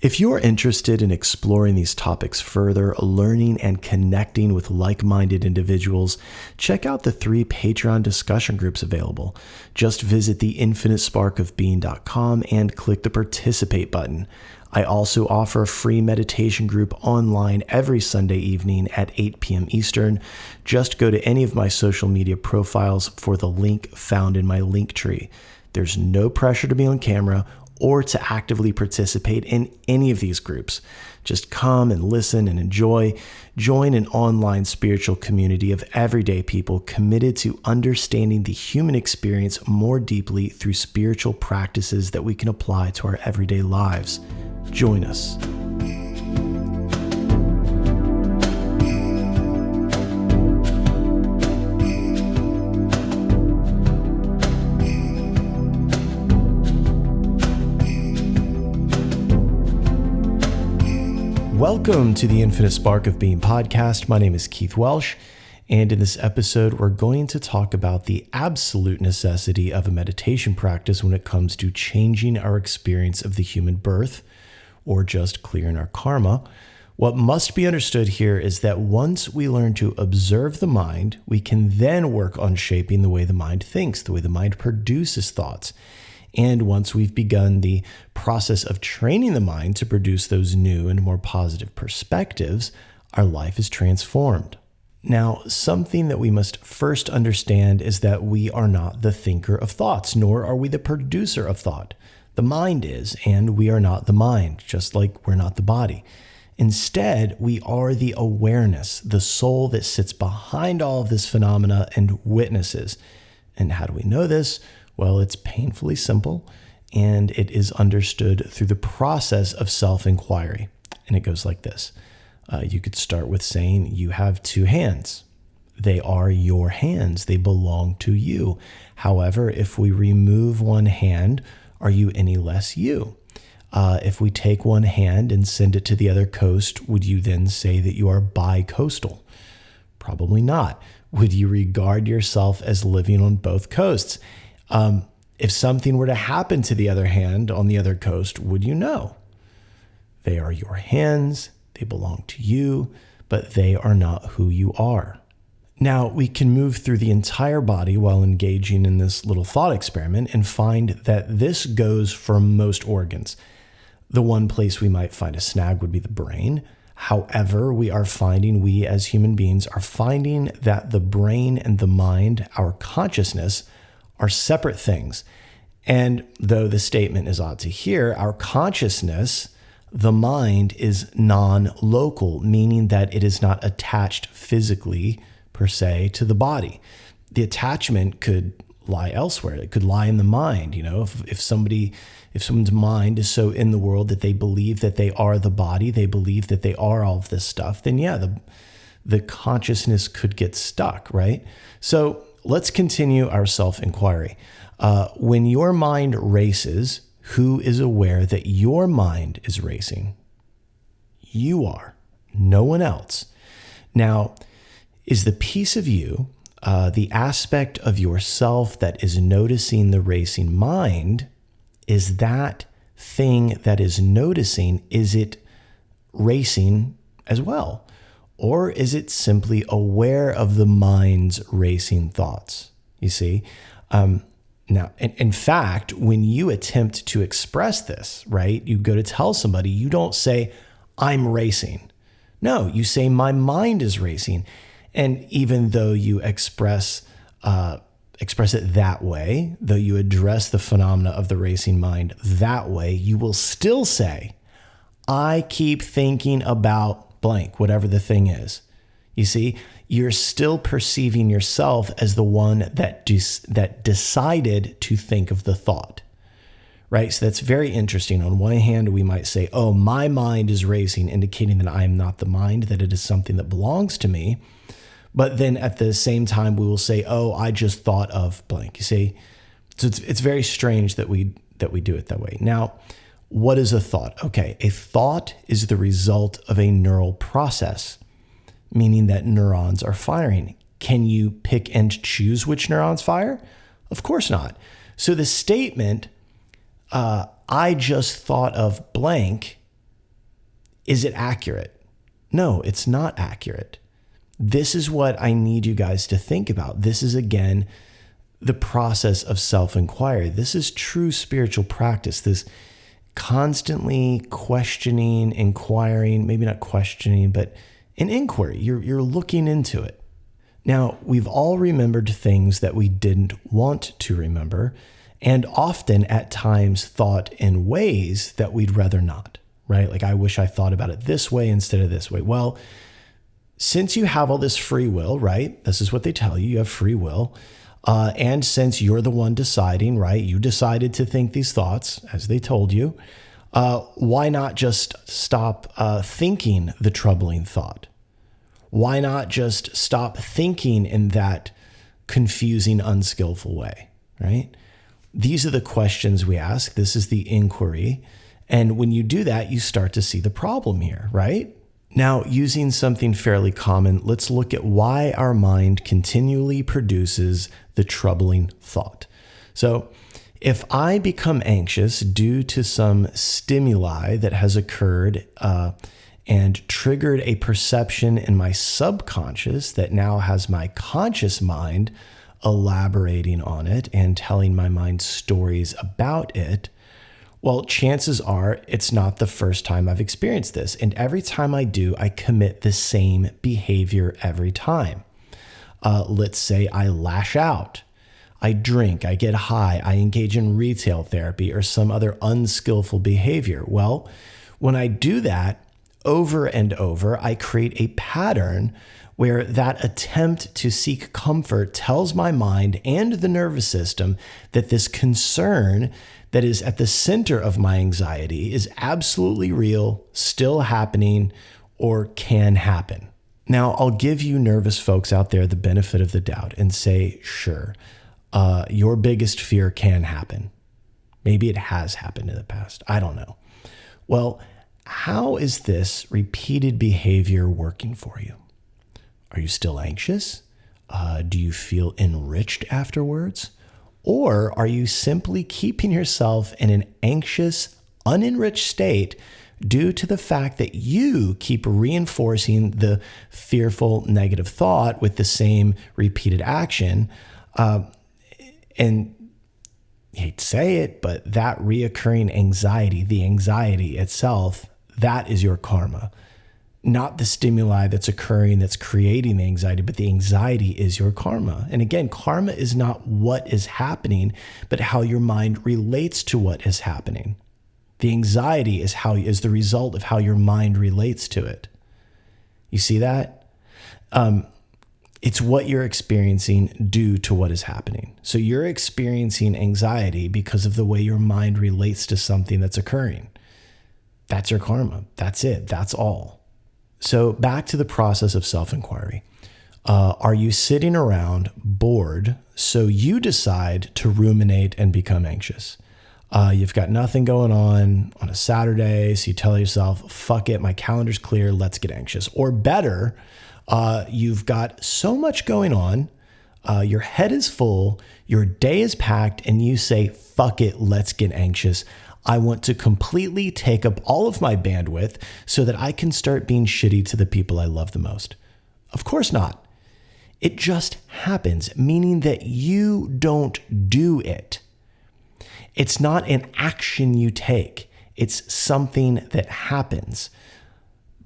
If you're interested in exploring these topics further, learning and connecting with like-minded individuals, check out the 3 Patreon discussion groups available. Just visit theinfinitesparkofbeing.com and click the participate button. I also offer a free meditation group online every Sunday evening at 8 p.m. Eastern. Just go to any of my social media profiles for the link found in my link tree. There's no pressure to be on camera or to actively participate in any of these groups. Just come and listen and enjoy. Join an online spiritual community of everyday people committed to understanding the human experience more deeply through spiritual practices that we can apply to our everyday lives. Join us. Welcome to the Infinite Spark of Being podcast. My name is Keith Welsh, and in this episode, we're going to talk about the absolute necessity of a meditation practice when it comes to changing our experience of the human birth, or just clearing our karma. What must be understood here is that once we learn to observe the mind, we can then work on shaping the way the mind thinks, the way the mind produces thoughts. And once we've begun the process of training the mind to produce those new and more positive perspectives, our life is transformed. Now, something that we must first understand is that we are not the thinker of thoughts, nor are we the producer of thought. The mind is, and we are not the mind, just like we're not the body. Instead, we are the awareness, the soul that sits behind all of this phenomena and witnesses. And how do we know this? Well, it's painfully simple, and it is understood through the process of self-inquiry. And it goes like this. You could start with saying, you have 2 hands. They are your hands. They belong to you. However, if we remove one hand, are you any less you? If we take one hand and send it to the other coast, would you then say that you are bi-coastal? Probably not. Would you regard yourself as living on both coasts? If something were to happen to the other hand on the other coast, would you know? They are your hands, they belong to you, but they are not who you are. Now, we can move through the entire body while engaging in this little thought experiment and find that this goes for most organs. The one place we might find a snag would be the brain. However, we as human beings are finding that the brain and the mind, our consciousness, are separate things. And though the statement is odd to hear, our consciousness, the mind, is non-local, meaning that it is not attached physically, per se, to the body. The attachment could lie elsewhere. It could lie in the mind. You know, if someone's mind is so in the world that they believe that they are the body, they believe that they are all of this stuff, then yeah, the consciousness could get stuck, right? So let's continue our self-inquiry. When your mind races, who is aware that your mind is racing? You are, no one else. Now, is the piece of you, the aspect of yourself that is noticing the racing mind, is that thing that is noticing, is it racing as well? Or is it simply aware of the mind's racing thoughts? You see? Now, in fact, when you attempt to express this, right, you go to tell somebody, you don't say, I'm racing. No, you say, my mind is racing. And even though you express it that way, though you address the phenomena of the racing mind that way, you will still say, I keep thinking about blank, whatever the thing is. You see, you're still perceiving yourself as the one that decided to think of the thought, right? So that's very interesting. On one hand, we might say, oh, my mind is racing, indicating that I am not the mind, that it is something that belongs to me. But then at the same time, we will say, oh, I just thought of blank. You see, so it's very strange that we do it that way. Now, what is a thought? Okay, a thought is the result of a neural process, meaning that neurons are firing. Can you pick and choose which neurons fire? Of course not. So the statement, I just thought of blank, Is it accurate? No, it's not accurate. This is what I need you guys to think about. This is, again, the process of self-inquiry. This is true spiritual practice, this constantly questioning, inquiring, maybe not questioning, but an inquiry. You're looking into it. Now, we've all remembered things that we didn't want to remember, and often at times thought in ways that we'd rather not, right? Like, I wish I thought about it this way instead of this way. Well, since you have all this free will, right? This is what they tell you. You have free will. And since you're the one deciding, right? You decided to think these thoughts, as they told you. Why not just stop thinking the troubling thought? Why not just stop thinking in that confusing, unskillful way, right? These are the questions we ask. This is the inquiry. And when you do that, you start to see the problem here, right? Now, using something fairly common, let's look at why our mind continually produces the troubling thought. So, if I become anxious due to some stimuli that has occurred and triggered a perception in my subconscious that now has my conscious mind elaborating on it and telling my mind stories about it, well, chances are it's not the first time I've experienced this. And every time I do, I commit the same behavior every time. Let's say I lash out, I drink, I get high, I engage in retail therapy or some other unskillful behavior. Well, when I do that over and over, I create a pattern where that attempt to seek comfort tells my mind and the nervous system that this concern that is at the center of my anxiety is absolutely real, still happening, or can happen. Now, I'll give you nervous folks out there the benefit of the doubt and say, sure, your biggest fear can happen. Maybe it has happened in the past. I don't know. Well, how is this repeated behavior working for you? Are you still anxious? Do you feel enriched afterwards? Or are you simply keeping yourself in an anxious, unenriched state due to the fact that you keep reinforcing the fearful negative thought with the same repeated action? And I hate to say it, but that reoccurring anxiety, the anxiety itself, that is your karma. Not the stimuli that's occurring that's creating the anxiety, but the anxiety is your karma. And again, karma is not what is happening, but how your mind relates to what is happening. The anxiety is the result of how your mind relates to it. You see that? It's what you're experiencing due to what is happening. So you're experiencing anxiety because of the way your mind relates to something that's occurring. That's your karma. That's it. That's all. So back to the process of self-inquiry. Are you sitting around bored so you decide to ruminate and become anxious? You've got nothing going on a Saturday, so you tell yourself, fuck it, my calendar's clear, let's get anxious. Or better, you've got so much going on, your head is full, your day is packed, and you say, fuck it, let's get anxious. I want to completely take up all of my bandwidth so that I can start being shitty to the people I love the most. Of course not. It just happens, meaning that you don't do it. It's not an action you take. It's something that happens.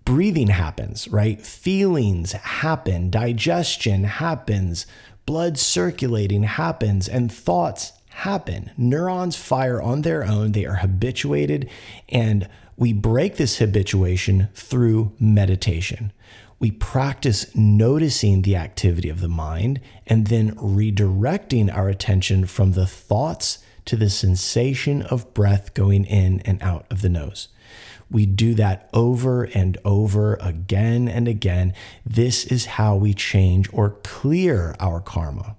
Breathing happens, right? Feelings happen. Digestion happens. Blood circulating happens. And thoughts happen. Neurons fire on their own. They are habituated. And we break this habituation through meditation. We practice noticing the activity of the mind and then redirecting our attention from the thoughts to the sensation of breath going in and out of the nose. We do that over and over again and again. This is how we change or clear our karma.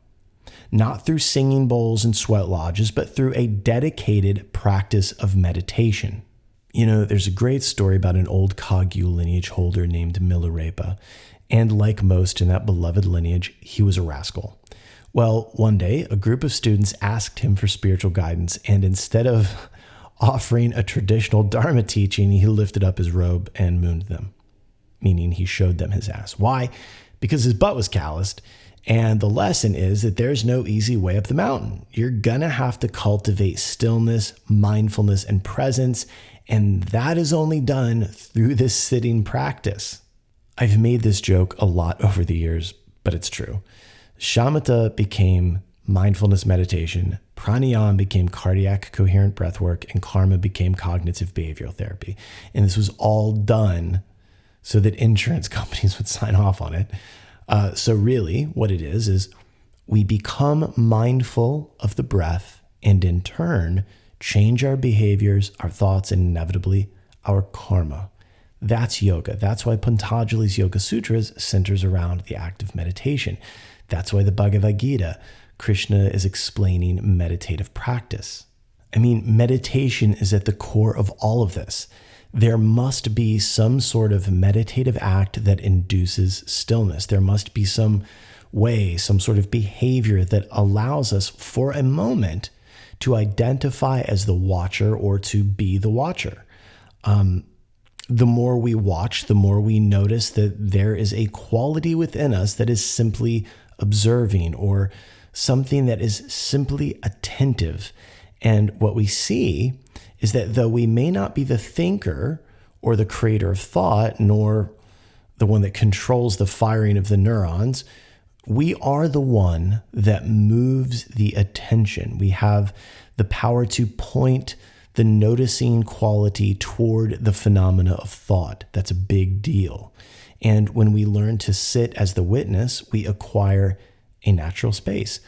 Not through singing bowls and sweat lodges, but through a dedicated practice of meditation. You know, there's a great story about an old Kagyu lineage holder named Milarepa. And like most in that beloved lineage, he was a rascal. Well, one day, a group of students asked him for spiritual guidance, and instead of offering a traditional Dharma teaching, he lifted up his robe and mooned them, meaning he showed them his ass. Why? Because his butt was calloused. And the lesson is that there's no easy way up the mountain. You're going to have to cultivate stillness, mindfulness, and presence. And that is only done through this sitting practice. I've made this joke a lot over the years, but it's true. Shamatha became mindfulness meditation, pranayama became cardiac coherent breath work, and karma became cognitive behavioral therapy. And this was all done so that insurance companies would sign off on it. So really what it is we become mindful of the breath and in turn change our behaviors, our thoughts, and inevitably our karma. That's yoga. That's why Patanjali's Yoga Sutras centers around the act of meditation. That's why the Bhagavad Gita, Krishna is explaining meditative practice. I mean, meditation is at the core of all of this. There must be some sort of meditative act that induces stillness. There must be some way, some sort of behavior that allows us for a moment to identify as the watcher or to be the watcher. The more we watch, the more we notice that there is a quality within us that is simply observing or something that is simply attentive. And what we see is that though we may not be the thinker or the creator of thought, nor the one that controls the firing of the neurons, we are the one that moves the attention. We have the power to point the noticing quality toward the phenomena of thought. That's a big deal. And when we learn to sit as the witness, we acquire a natural space.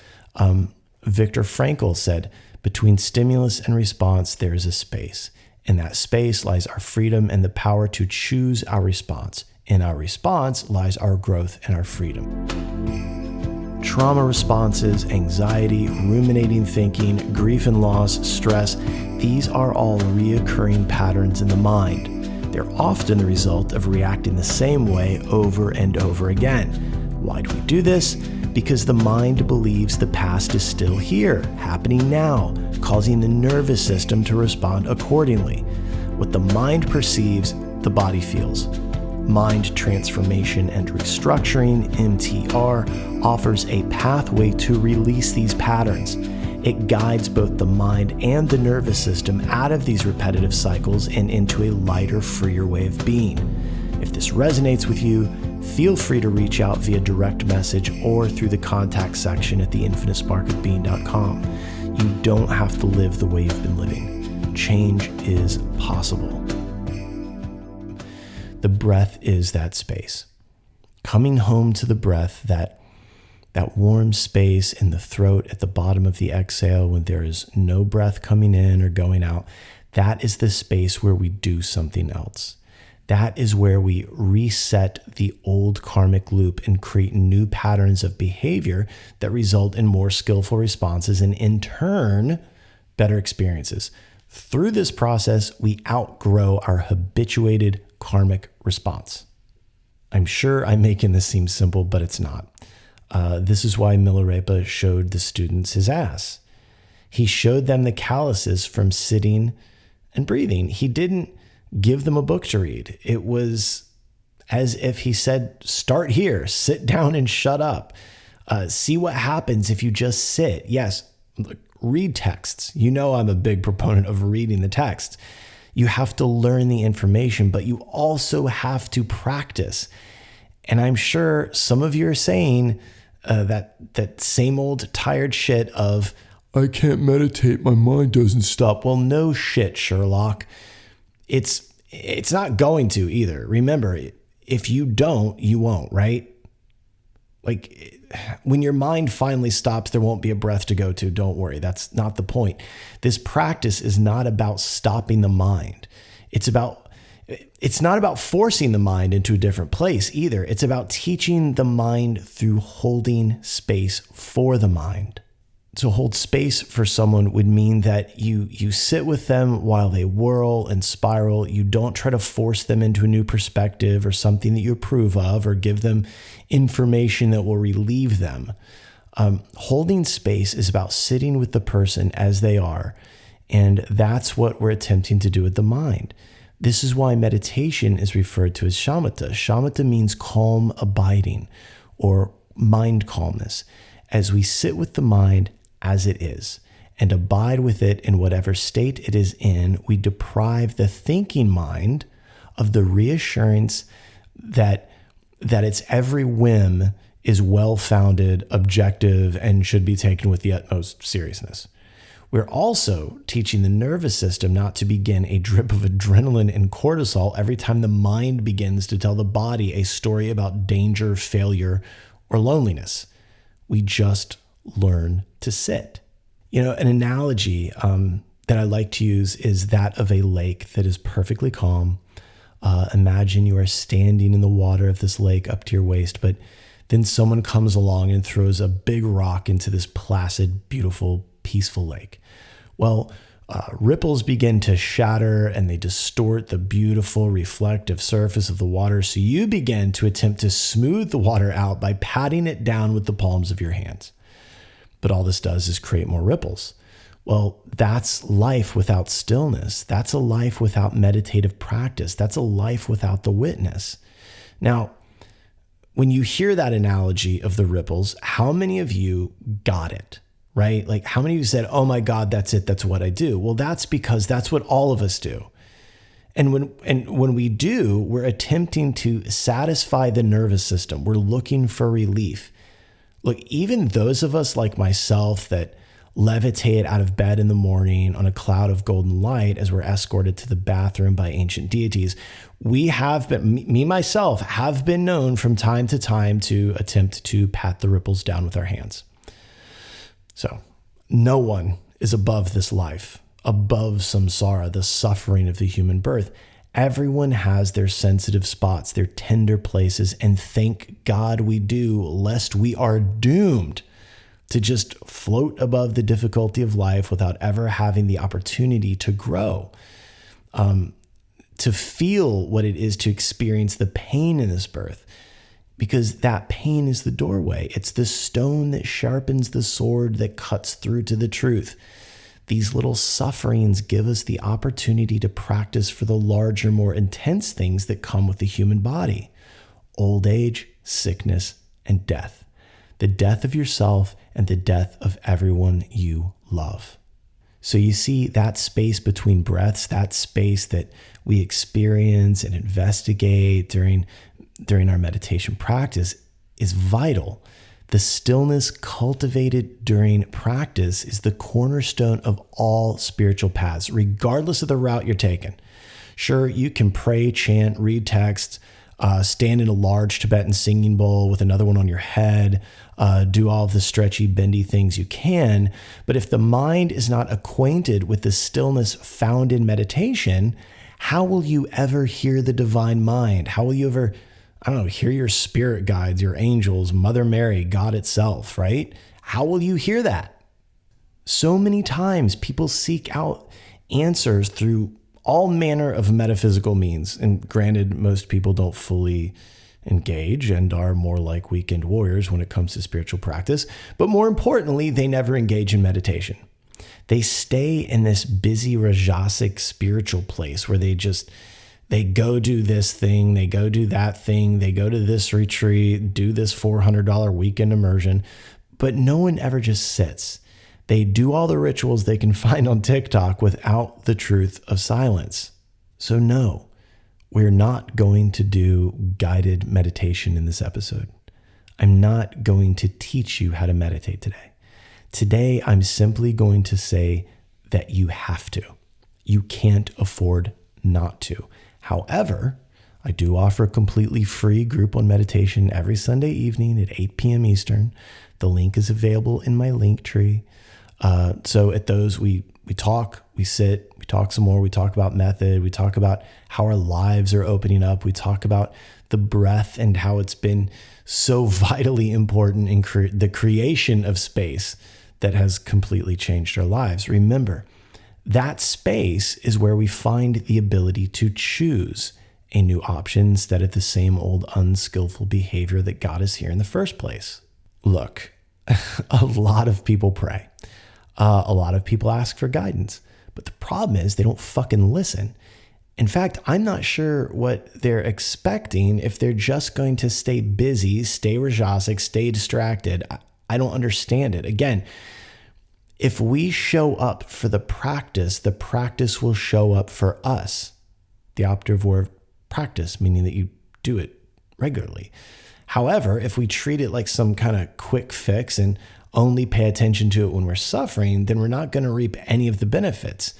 Viktor Frankl said, between stimulus and response, there is a space. In that space lies our freedom and the power to choose our response. In our response lies our growth and our freedom. Trauma responses, anxiety, ruminating thinking, grief and loss, stress, these are all reoccurring patterns in the mind. They're often the result of reacting the same way over and over again. Why do we do this? Because the mind believes the past is still here, happening now, causing the nervous system to respond accordingly. What the mind perceives, the body feels. Mind transformation and restructuring, MTR, offers a pathway to release these patterns. It guides both the mind and the nervous system out of these repetitive cycles and into a lighter, freer way of being. If this resonates with you, feel free to reach out via direct message or through the contact section at theinfinitesparkofbeing.com. You don't have to live the way you've been living. Change is possible. The breath is that space. Coming home to the breath, that warm space in the throat at the bottom of the exhale when there is no breath coming in or going out, that is the space where we do something else. That is where we reset the old karmic loop and create new patterns of behavior that result in more skillful responses and in turn, better experiences. Through this process, we outgrow our habituated karmic response. I'm sure I'm making this seem simple, but it's not. This is why Milarepa showed the students his ass. He showed them the calluses from sitting and breathing. He didn't give them a book to read. It was as if he said, start here, sit down and shut up. See what happens if you just sit. Yes, read texts. You know I'm a big proponent of reading the text. You have to learn the information, but you also have to practice. And I'm sure some of you are saying that same old tired shit of, I can't meditate, my mind doesn't stop. Well, no shit, Sherlock. It's not going to either. Remember, if you don't, you won't, right? Like when your mind finally stops, there won't be a breath to go to. Don't worry. That's not the point. This practice is not about stopping the mind. It's not about forcing the mind into a different place either. It's about teaching the mind through holding space for the mind. To hold space for someone would mean that you sit with them while they whirl and spiral. You don't try to force them into a new perspective or something that you approve of or give them information that will relieve them. Holding space is about sitting with the person as they are And that's what we're attempting to do with the mind. This is why meditation is referred to as shamatha. Shamatha means calm abiding or mind calmness, as we sit with the mind as it is and abide with it in whatever state it is in. We deprive the thinking mind of the reassurance that its every whim is well-founded, objective, and should be taken with the utmost seriousness. We're also teaching the nervous system not to begin a drip of adrenaline and cortisol every time the mind begins to tell the body a story about danger, failure, or loneliness. We just learn to sit. An analogy that I like to use is that of a lake that is perfectly calm. Imagine you are standing in the water of this lake up to your waist, but then someone comes along and throws a big rock into this placid, beautiful, peaceful lake. Well, ripples begin to shatter and they distort the beautiful, reflective surface of the water. So you begin to attempt to smooth the water out by patting it down with the palms of your hands. But all this does is create more ripples. Well, that's life without stillness. That's a life without meditative practice. That's a life without the witness. Now, when you hear that analogy of the ripples, how many of you got it, right? Like how many of you said, oh my God, that's it. That's what I do. Well, that's because that's what all of us do. And when we do, we're attempting to satisfy the nervous system. We're looking for relief. Look, even those of us like myself that levitate out of bed in the morning on a cloud of golden light as we're escorted to the bathroom by ancient deities, we have been, me myself, have been known from time to time to attempt to pat the ripples down with our hands. So no one is above this life, above samsara, the suffering of the human birth. Everyone has their sensitive spots, their tender places, and thank God we do, lest we are doomed to just float above the difficulty of life without ever having the opportunity to grow, to feel what it is to experience the pain in this birth, because that pain is the doorway. It's the stone that sharpens the sword that cuts through to the truth. These little sufferings give us the opportunity to practice for the larger, more intense things that come with the human body: old age, sickness, and death. The death of yourself and the death of everyone you love. So you see that space between breaths, that space that we experience and investigate during our meditation practice is vital. The stillness cultivated during practice is the cornerstone of all spiritual paths, regardless of the route you're taking. Sure, you can pray, chant, read texts, stand in a large Tibetan singing bowl with another one on your head, do all of the stretchy, bendy things you can. But if the mind is not acquainted with the stillness found in meditation, how will you ever hear the divine mind? How will you ever, hear your spirit guides, your angels, Mother Mary, God itself, right? How will you hear that? So many times people seek out answers through all manner of metaphysical means. And granted, most people don't fully engage and are more like weekend warriors when it comes to spiritual practice. But more importantly, they never engage in meditation. They stay in this busy rajasic spiritual place where they go do this thing, they go do that thing, they go to this retreat, do this $400 weekend immersion, but no one ever just sits. They do all the rituals they can find on TikTok without the truth of silence. So no, we're not going to do guided meditation in this episode. I'm not going to teach you how to meditate today. Today, I'm simply going to say that you have to. You can't afford not to. However, I do offer a completely free group on meditation every Sunday evening at 8 p.m. Eastern. The link is available in my link tree. So at those, we talk, we sit, we talk some more, we talk about method, we talk about how our lives are opening up, we talk about the breath and how it's been so vitally important in the creation of space that has completely changed our lives. Remember, that space is where we find the ability to choose a new option instead of the same old unskillful behavior that got us here in the first place. Look, a lot of people pray. A lot of people ask for guidance, But the problem is they don't fucking listen. In fact, I'm not sure what they're expecting if they're just going to stay busy, stay rajasic, stay distracted. I don't understand it. Again, if we show up for the practice will show up for us. The operative word practice, meaning that you do it regularly. However, if we treat it like some kind of quick fix and only pay attention to it when we're suffering, then we're not going to reap any of the benefits.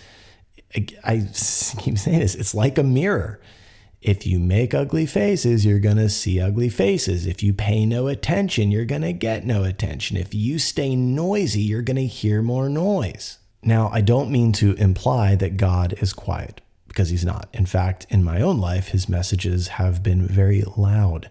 I keep saying this, it's like a mirror. If you make ugly faces, you're going to see ugly faces. If you pay no attention, you're going to get no attention. If you stay noisy, you're going to hear more noise. Now, I don't mean to imply that God is quiet, because he's not. In fact, in my own life, his messages have been very loud.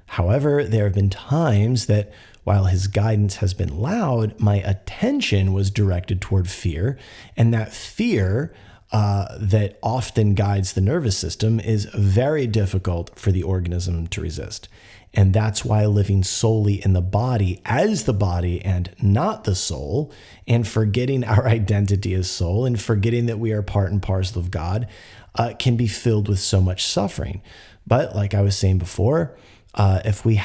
However, there have been times that while his guidance has been loud, my attention was directed toward fear, and that fear that often guides the nervous system is very difficult for the organism to resist. And that's why living solely in the body as the body and not the soul, and forgetting our identity as soul and forgetting that we are part and parcel of God, can be filled with so much suffering. But like I was saying before, if we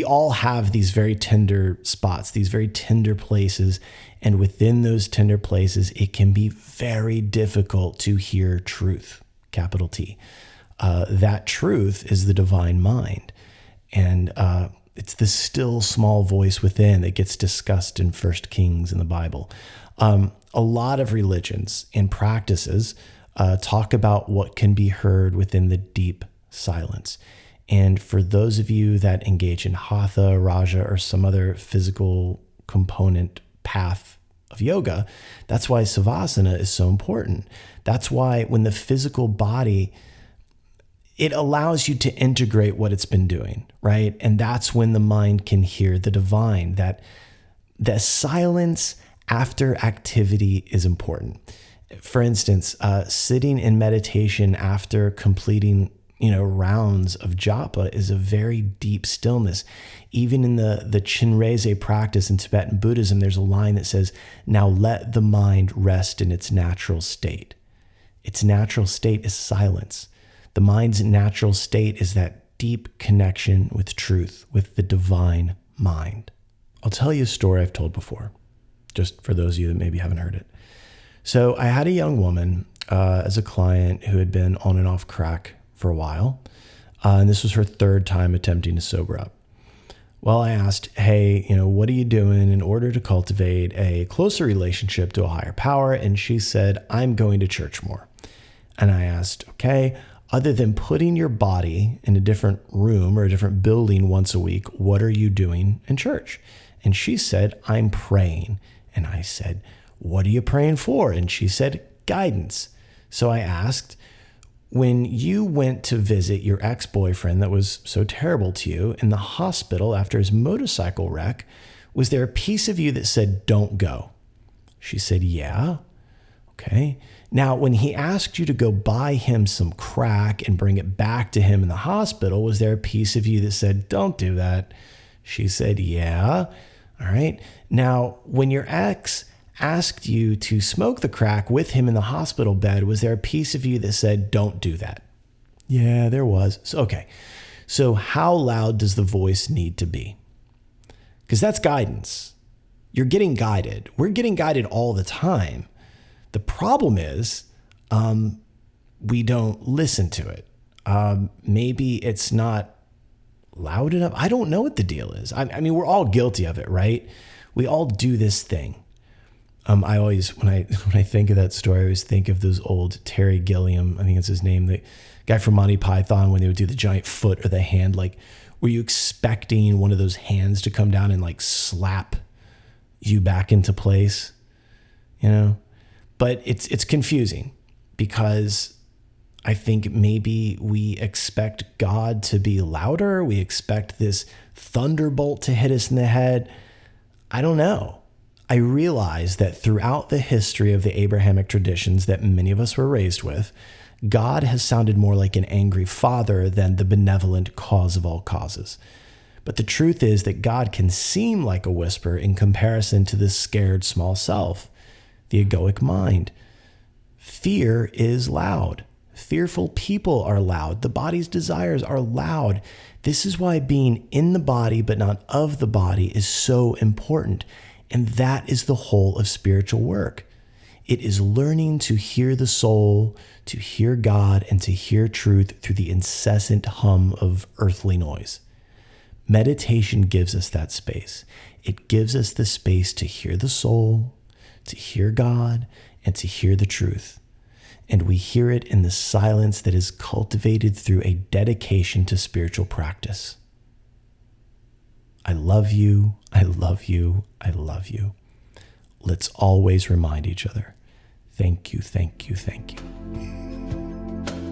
all have these very tender spots, these very tender places, and within those tender places, it can be very difficult to hear truth, capital T. That truth is the divine mind. And it's the still small voice within that gets discussed in 1 Kings in the Bible. A lot of religions and practices talk about what can be heard within the deep silence. And for those of you that engage in hatha, raja, or some other physical component path of yoga, that's why savasana is so important. That's why when the physical body, it allows you to integrate what it's been doing, right? And that's when the mind can hear the divine, that the silence after activity is important. For instance, sitting in meditation after completing rounds of japa is a very deep stillness. Even in the Chinreze practice in Tibetan Buddhism, there's a line that says, now let the mind rest in its natural state. Its natural state is silence. The mind's natural state is that deep connection with truth, with the divine mind. I'll tell you a story I've told before, just for those of you that maybe haven't heard it. So I had a young woman as a client who had been on and off crack for a while. And this was her third time attempting to sober up. Well, I asked, hey, what are you doing in order to cultivate a closer relationship to a higher power? And she said, I'm going to church more. And I asked, okay, other than putting your body in a different room or a different building once a week, what are you doing in church? And she said, I'm praying. And I said, what are you praying for? And she said, guidance. So I asked, when you went to visit your ex-boyfriend that was so terrible to you in the hospital after his motorcycle wreck, was there a piece of you that said, don't go? She said, yeah. Okay. Now, when he asked you to go buy him some crack and bring it back to him in the hospital, was there a piece of you that said, don't do that? She said, yeah. All right. Now, when your ex asked you to smoke the crack with him in the hospital bed, was there a piece of you that said, don't do that? Yeah, there was. So, okay. So how loud does the voice need to be? Because that's guidance. You're getting guided. We're getting guided all the time. The problem is we don't listen to it. Maybe it's not loud enough. I don't know what the deal is. I mean, we're all guilty of it, right? We all do this thing. I always, when I think of that story, I always think of those old Terry Gilliam, I think it's his name, the guy from Monty Python, when they would do the giant foot or the hand. Like, were you expecting one of those hands to come down and like slap you back into place? But it's confusing, because I think maybe we expect God to be louder. We expect this thunderbolt to hit us in the head. I don't know. I realize that throughout the history of the Abrahamic traditions that many of us were raised with, God has sounded more like an angry father than the benevolent cause of all causes. But the truth is that God can seem like a whisper in comparison to the scared small self. the egoic mind. Fear is loud. Fearful people are loud. The body's desires are loud. This is why being in the body but not of the body is so important. And that is the whole of spiritual work. It is learning to hear the soul, to hear God, and to hear truth through the incessant hum of earthly noise. Meditation gives us that space. It gives us the space to hear the soul, to hear God, and to hear the truth. And we hear it in the silence that is cultivated through a dedication to spiritual practice. I love you. I love you. I love you. Let's always remind each other. Thank you, thank you, thank you.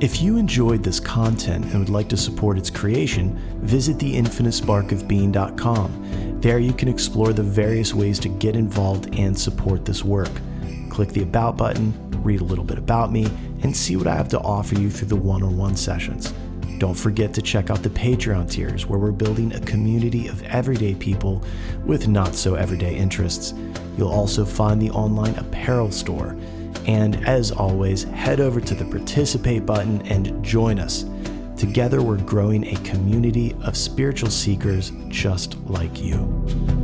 If you enjoyed this content and would like to support its creation, visit theinfinitesparkofbeing.com. There you can explore the various ways to get involved and support this work. Click the About button, read a little bit about me, and see what I have to offer you through the one-on-one sessions. Don't forget to check out the Patreon tiers, where we're building a community of everyday people with not-so-everyday interests. You'll also find the online apparel store. And as always, head over to the Participate button and join us. Together, we're growing a community of spiritual seekers just like you.